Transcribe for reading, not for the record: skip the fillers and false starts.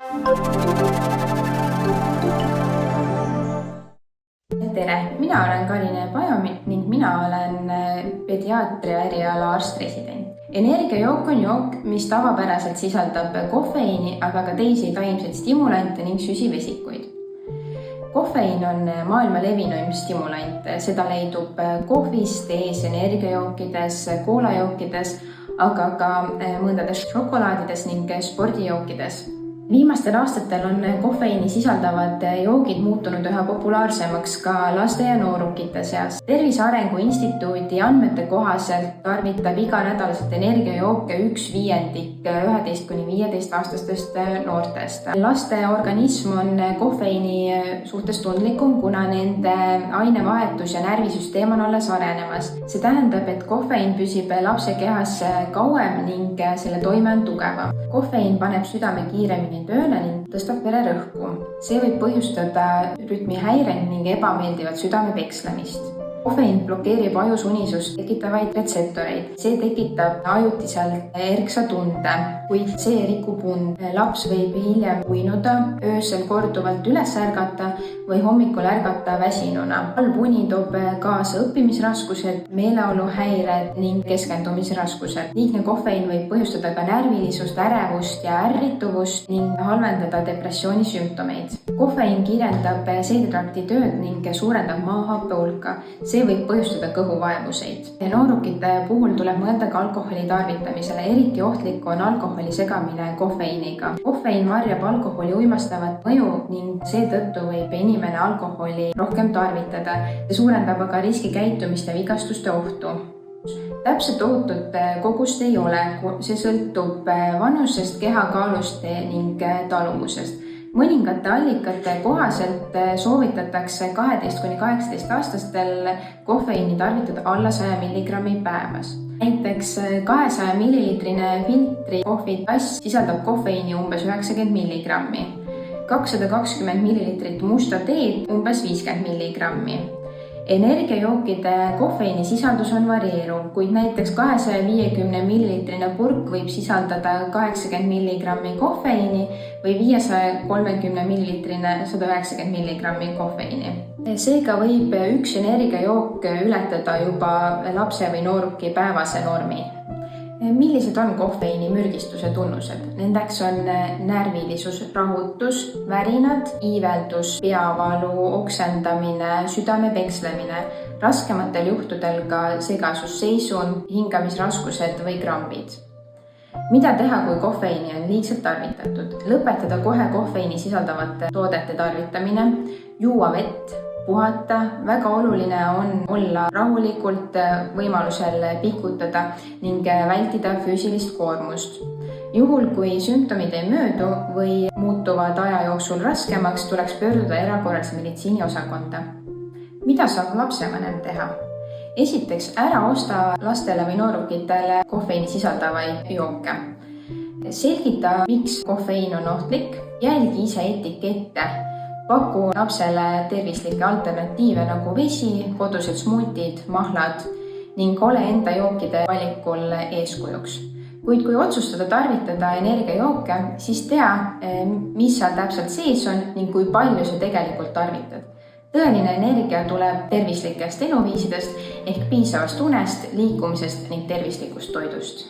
Tere, mina olen Karine Pajo ning mina olen pediaatria eriala arst-resident. Energiajook on jook, mis tavapäraselt sisaldab kofeiini, aga ka teisi taimseid stimulante ning süsivesikuid. Kofeiin on maailma levinuim stimulant, seda leidub kohvis, tees, energiajookides, koolajookides, aga ka mõndades šokolaadides ning spordijookides. Viimastel aastatel on kofeiini sisaldavad joogid muutunud üha populaarsemaks ka laste ja noorukite seas. Tervise Arengu Instituudi andmete kohaselt tarvitab iganädalaselt energiajooke 1/5 11–15-aastastest noortest. Laste organism on kofeiini suhtes tundlikum, kuna nende ainevahetus ja närvisüsteem on alles arenemas. See tähendab, et kofeiin püsib lapse kehas kauem ning selle toime on tugevam. Kofeiin paneb südame kiiremini tööle ning tõstab vererõhku. See võib põhjustada rütmihäireid ning ebameeldivat südame pekslemist. Kofeiin blokeerib ajus unisust tekitavaid retseptoreid. See tekitab ajutiselt erksa tunde, kuid see rikub und. Laps võib hiljem uinuda, öösel korduvalt üles ärgata või hommikul ärgata väsinuna. Halb uni toob kaasa õppimisraskused, meeleoluhäired ning keskendumisraskused. Liigne kofeiin võib põhjustada ka närvilisust, ärevust ja ärrituvust ning halvendada depressiooni sümptomeid. Kofeiin kiirendab seedetrakti tööd ning suurendab maahappe hulka. See võib põhjustada kõhuvaevuseid. Noorukite puhul tuleb mõelda ka alkoholi tarvitamisele. Eriti ohtlik on alkoholi segamine kofeiiniga. Kofeiin varjab alkoholi uimastavat mõju ning seetõttu võib inimene alkoholi rohkem tarvitada. See suurendab aga riskikäitumist ja vigastuste ohtu. Täpselt ohutut kogust ei ole, see sõltub vanusest, kehakaalust ning taluvusest. Mõningate allikate kohaselt soovitatakse 12–18-aastastel kofeiini tarvitada alla 100 mg päevas. Näiteks 200 ml filtri kohvitass sisaldab kofeiini umbes 90 mg, 220 ml musta teed umbes 50 mg. Energiajookide kofeiini sisaldus on varieeruv, kuid näiteks 250 ml purk võib sisaldada 80 mg kofeiini või 530 ml 190 mg kofeiini. Seega võib üks energiajook ületada juba lapse või nooruki päevase normi. Millised on kofeiini mürgistuse tunnused? Nendeks on närvilisus, rahutus, värinad, iiveldus, peavalu, oksendamine, südame pekslemine, raskematel juhtudel ka segasusseisund, hingamisraskused või krambid. Mida teha, kui kofeiini on liigselt tarvitatud? Lõpetada kohe kofeiini sisaldavate toodete tarvitamine, juua vett, puhata. Väga oluline on olla rahulikult, võimalusel pikutada ning vältida füüsilist koormust. Juhul, kui sümptomid ei möödu või muutuvad aja jooksul raskemaks, tuleks pöörduda erakorralise meditsiini osakonda. Mida saab lapsevanem teha? Esiteks, ära osta lastele või noorukitele kofeiini sisaldavaid jooke. Selgita, miks kofeiin on ohtlik, jälgi ise etikette. Paku lapsele tervislikke alternatiive nagu vesi, kodused smuutid, mahlad ning ole enda jookide valikul eeskujuks. Kuid kui otsustada tarvitada energiajooke, siis tea, mis seal täpselt sees on ning kui palju sa tegelikult tarvitad. Tõeline energia tuleb tervislikest eluviisidest ehk piisavast unest, liikumisest ning tervislikust toidust.